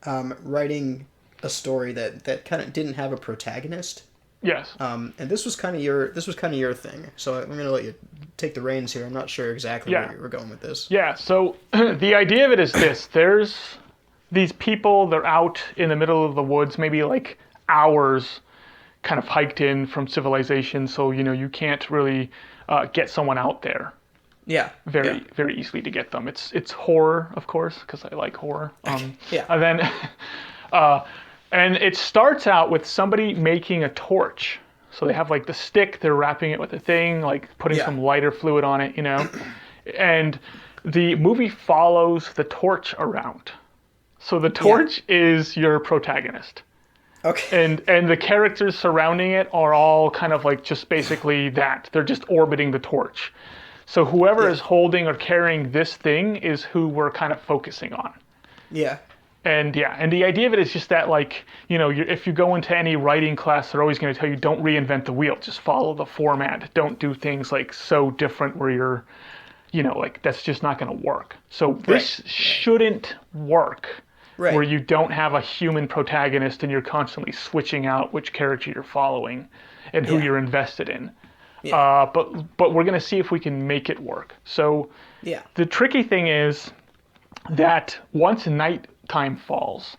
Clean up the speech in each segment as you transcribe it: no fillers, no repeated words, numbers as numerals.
writing a story that kind of didn't have a protagonist. Yes. And this was kind of your thing. So I'm gonna let you take the reins here. I'm not sure exactly Yeah. where we're going with this. Yeah. So the idea of it is this: there's these people. They're out in the middle of the woods, maybe like hours, kind of hiked in from civilization. So you can't really get someone out there Yeah. very easily to get them. It's horror, of course, because I like horror. Yeah. And then, and it starts out with somebody making a torch. So they have like the stick, they're wrapping it with a thing, like putting Yeah. some lighter fluid on it, and the movie follows the torch around. So the torch is your protagonist. Okay. And the characters surrounding it are all kind of like just basically that. They're just orbiting the torch. So whoever is holding or carrying this thing is who we're kind of focusing on. Yeah. And the idea of it is just that, like, if you go into any writing class, they're always going to tell you, don't reinvent the wheel. Just follow the format. Don't do things like so different where you're, like that's just not going to work. So this shouldn't work. Right. Where you don't have a human protagonist and you're constantly switching out which character you're following and who you're invested in. Yeah. But we're going to see if we can make it work. So Yeah. the tricky thing is that once nighttime falls,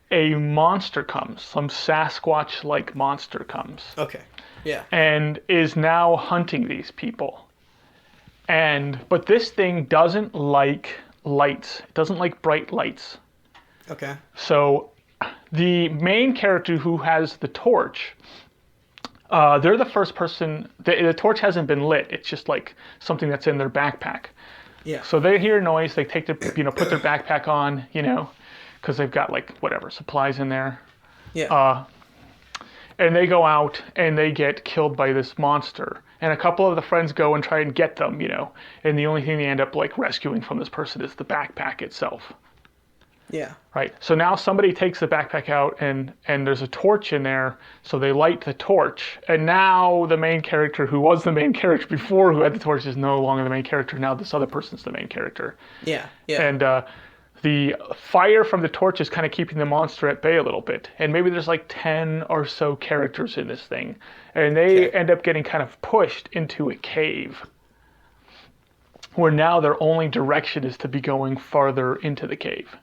a monster comes, some Sasquatch-like monster comes. Okay. Yeah. And is now hunting these people. But this thing doesn't like lights. It doesn't like bright lights. Okay. So the main character who has the torch, they're the first person. The torch hasn't been lit. It's just like something that's in their backpack. Yeah. So they hear noise. They take their, put their backpack on, because they've got like whatever supplies in there. Yeah. And they go out and they get killed by this monster. And a couple of the friends go and try and get them, And the only thing they end up like rescuing from this person is the backpack itself. Yeah. Right. So now somebody takes the backpack out and there's a torch in there. So they light the torch. And now the main character who was the main character before who had the torch is no longer the main character. Now this other person's the main character. Yeah. Yeah. And the fire from the torch is kind of keeping the monster at bay a little bit. And maybe there's like 10 or so characters in this thing. And they end up getting kind of pushed into a cave. Where now their only direction is to be going farther into the cave.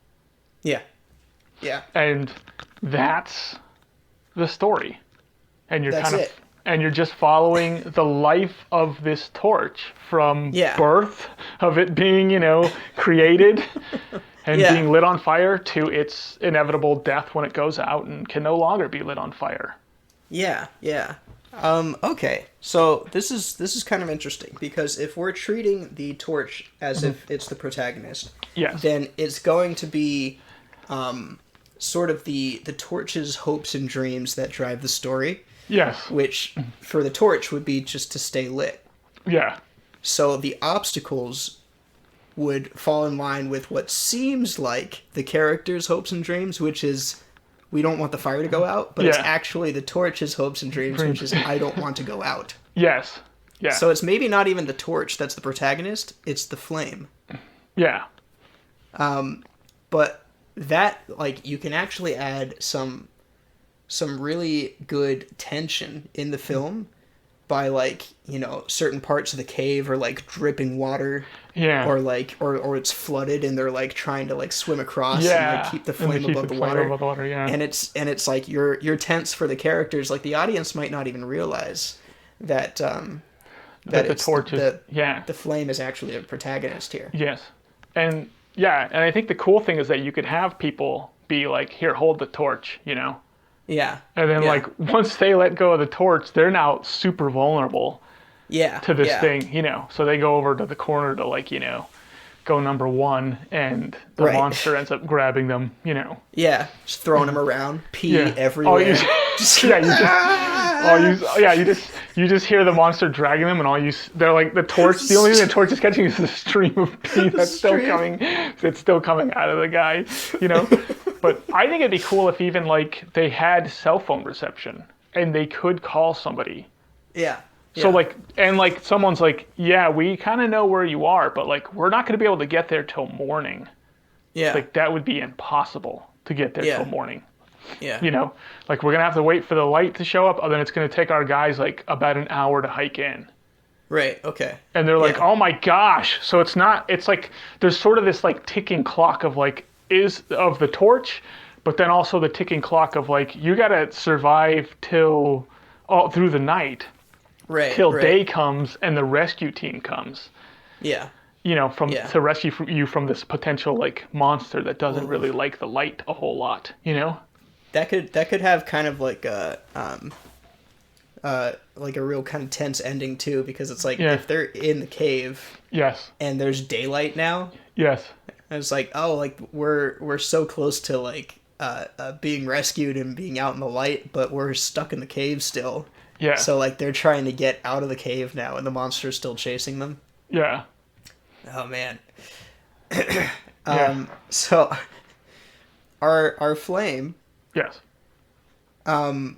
Yeah. Yeah. And that's the story. And you're That's kind of it. and you're just following the life of this torch from Yeah. birth of it being, created and Yeah. being lit on fire to its inevitable death when it goes out and can no longer be lit on fire. Yeah. Yeah. Okay. So this is kind of interesting because if we're treating the torch as if it's the protagonist, Yes. then it's going to be sort of the torch's hopes and dreams that drive the story, Yes. which for the torch would be just to stay lit. Yeah. So the obstacles would fall in line with what seems like the character's hopes and dreams, which is we don't want the fire to go out, but it's Yeah. actually the torch's hopes and dreams, which is I don't want to go out. Yes. Yeah. So it's maybe not even the torch that's the protagonist, it's the flame. yeah. But that, like, you can actually add some really good tension in the film by, like, certain parts of the cave are like dripping water. Yeah. Or like, or it's flooded and they're like trying to like swim across and Yeah. like keep the And flame keep above the the flame water. above the water, yeah. And it's like you're tense for the characters. Like the audience might not even realize that That the it's torch is the flame is actually a protagonist here. Yes. And I think the cool thing is that you could have people be like, here, hold the torch, Yeah. And then Yeah. like once they let go of the torch, they're now super vulnerable Yeah. to this yeah. thing, So they go over to the corner to like, go number one and the Right. monster ends up grabbing them, Yeah. Just throwing them around, pee Yeah. everywhere. You just hear the monster dragging them, and they're like the torch. The only thing the torch is catching is the stream of pee that's still coming. It's still coming out of the guy, But I think it'd be cool if even like they had cell phone reception and they could call somebody. Yeah. So like someone's like, yeah, we kind of know where you are, but like we're not going to be able to get there till morning. Yeah. Like that would be impossible. to get there till morning. Yeah. You know, like we're gonna have to wait for the light to show up, and then it's gonna take our guys like about an hour to hike in. Right. Okay. And they're like, oh my gosh. So it's like there's sort of this like ticking clock of like of the torch, but then also the ticking clock of like you gotta survive till all through the night. Right. Till day comes and the rescue team comes. Yeah. You know, to rescue you from this potential like monster that doesn't really like the light a whole lot, you know? That could have kind of like a real kind of tense ending too, because it's like if they're in the cave, and there's daylight now, and it's like, oh, like we're so close to like being rescued and being out in the light, but we're stuck in the cave still. Yeah. So like they're trying to get out of the cave now, and the monster's still chasing them. Yeah. Oh man. So our flame. Yes. I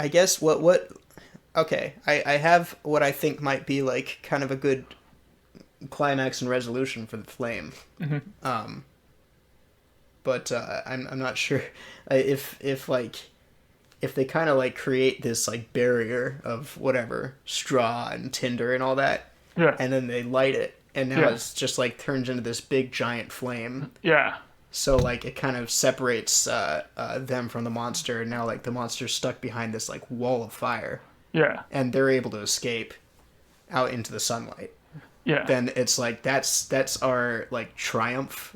guess what okay, I have what I think might be like kind of a good climax and resolution for the flame. Mm-hmm. But I'm not sure if they kind of like create this like barrier of whatever straw and tinder and all that, and then they light it, and now it's just like turns into this big giant flame. Yeah. So like it kind of separates them from the monster, and now like the monster's stuck behind this like wall of fire. Yeah. And they're able to escape out into the sunlight. Yeah. Then it's like that's our like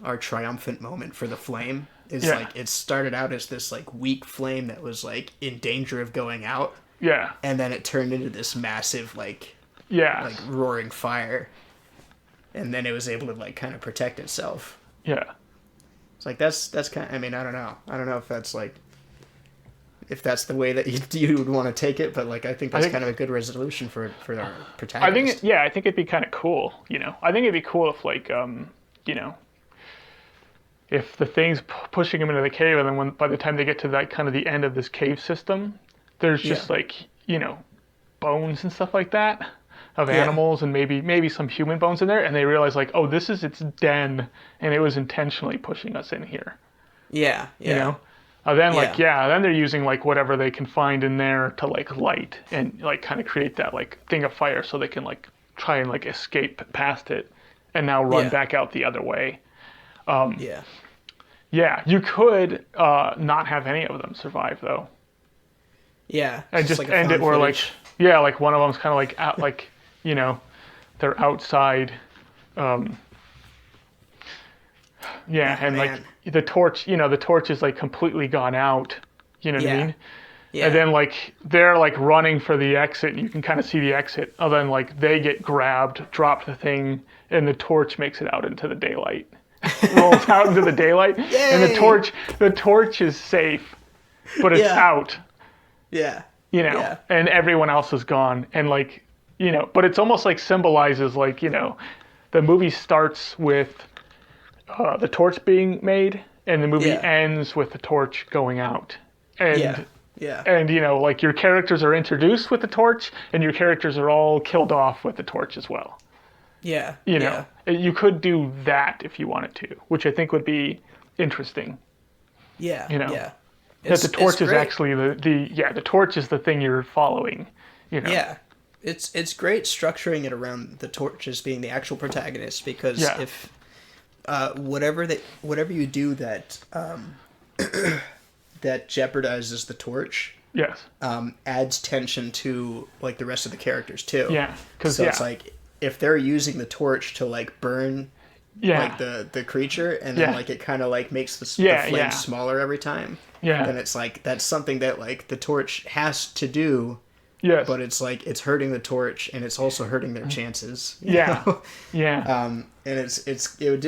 our triumphant moment for the flame. Is like it started out as this like weak flame that was like in danger of going out. Yeah. And then it turned into this massive like roaring fire. And then it was able to like kind of protect itself. Yeah. It's like that's kind of, I mean, I don't know if that's like if that's the way that you would want to take it, but like I think that's kind of a good resolution for our protagonist. I think it'd be kind of cool, you know. I think it'd be cool if like you know, if the thing's pushing him into the cave, and then by the time they get to that kind of the end of this cave system, there's just like, you know, bones and stuff like that of animals, and maybe some human bones in there, and they realize like, oh, this is its den, and it was intentionally pushing us in here. Yeah. You know? Then then they're using like whatever they can find in there to like light and like kind of create that like thing of fire, so they can like try and like escape past it and now run back out the other way. You could not have any of them survive though. Yeah. And just like end it where footage. Like one of them's kind of like out, like, you know, they're outside. And like the torch, you know, the torch is like completely gone out. You know what I mean? Yeah. And then like they're like running for the exit, and you can kind of see the exit. And then like they get grabbed, drop the thing, and the torch makes it out into the daylight. Rolls out into the daylight. Yay! And the torch is safe, but it's out. Yeah. You know, and everyone else is gone. And like, you know, but it's almost like symbolizes like, you know, the movie starts with the torch being made, and the movie ends with the torch going out. And and you know, like your characters are introduced with the torch, and your characters are all killed off with the torch as well. Yeah. You know, you could do that if you wanted to, which I think would be interesting. Yeah. You know. Yeah. That the torch is actually the torch is the thing you're following, you know. Yeah. It's great structuring it around the torch as being the actual protagonist, because if whatever you do that that jeopardizes the torch, adds tension to like the rest of the characters too. Yeah. So it's like if they're using the torch to like burn like the creature, and then like it kind of like makes the flame smaller every time. Yeah. Then it's like that's something that like the torch has to do. Yes. But it's like it's hurting the torch, and it's also hurting their chances. You know? Yeah. And it would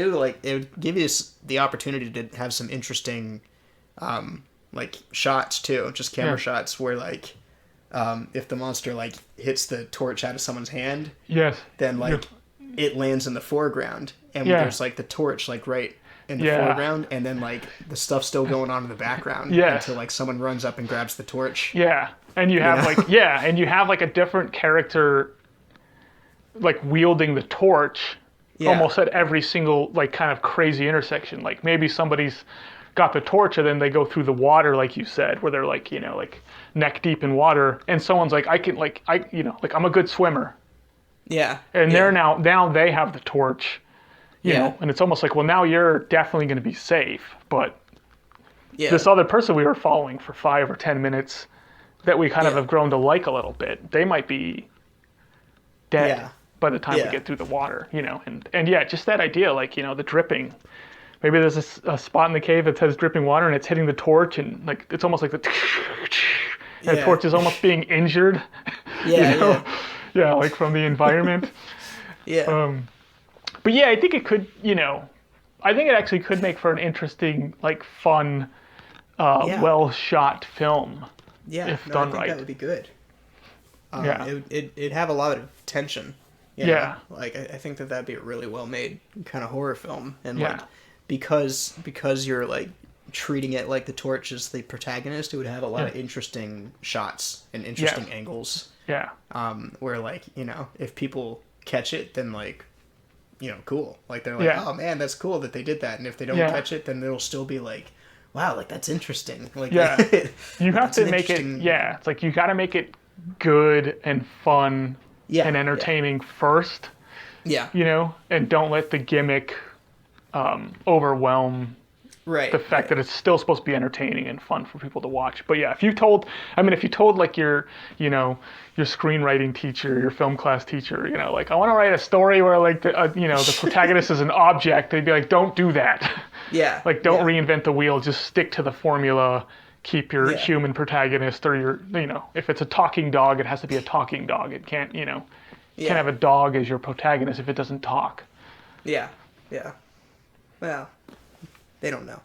give you the opportunity to have some interesting like shots too, just camera shots where like if the monster like hits the torch out of someone's hand, then like it lands in the foreground, and there's like the torch like right in the foreground, and then like the stuff's still going on in the background until like someone runs up and grabs the torch. Yeah. And you have and you have like a different character like wielding the torch almost at every single like kind of crazy intersection. Like maybe somebody's got the torch, and then they go through the water, like you said, where they're like, like neck deep in water, and someone's like, I'm a good swimmer, Yeah. and Yeah. they're now they have the torch, Yeah. and it's almost like, well, now you're definitely going to be safe, but Yeah. this other person we were following for 5 or 10 minutes that we kind of Yeah. have grown to like a little bit, they might be dead Yeah. by the time we Yeah. get through the water, and yeah, just that idea, like, the dripping. Maybe there's a spot in the cave that says dripping water, and it's hitting the torch, and like it's almost like the and the torch is almost being injured. Yeah. Yeah, like from the environment. Yeah. But yeah, I think it could, I think it actually could make for an interesting, like fun, well shot film. Yeah. If No, done I think right. that would be good. Yeah. It'd have a lot of tension. Yeah. Like I think that'd be a really well made kind of horror film, and Yeah. like because you're like treating it like the torch is the protagonist, it would have a lot of interesting shots and interesting angles. Yeah. Where like if people catch it, then like cool. Like they're like, oh man, that's cool that they did that, and if they don't catch it, then it'll still be like, wow, like that's interesting. Like you have to make it. Yeah, it's like you got to make it good and fun and entertaining first. Yeah. And don't let the gimmick overwhelm the fact that it's still supposed to be entertaining and fun for people to watch. But yeah, if you told like your screenwriting teacher, your film class teacher, like I want to write a story where like the protagonist is an object, they'd be like, don't do that. Yeah. Like don't reinvent the wheel, just stick to the formula. Keep your human protagonist, or your, if it's a talking dog, it has to be a talking dog. It can't, can't have a dog as your protagonist if it doesn't talk. Yeah. Yeah. Well, they don't know.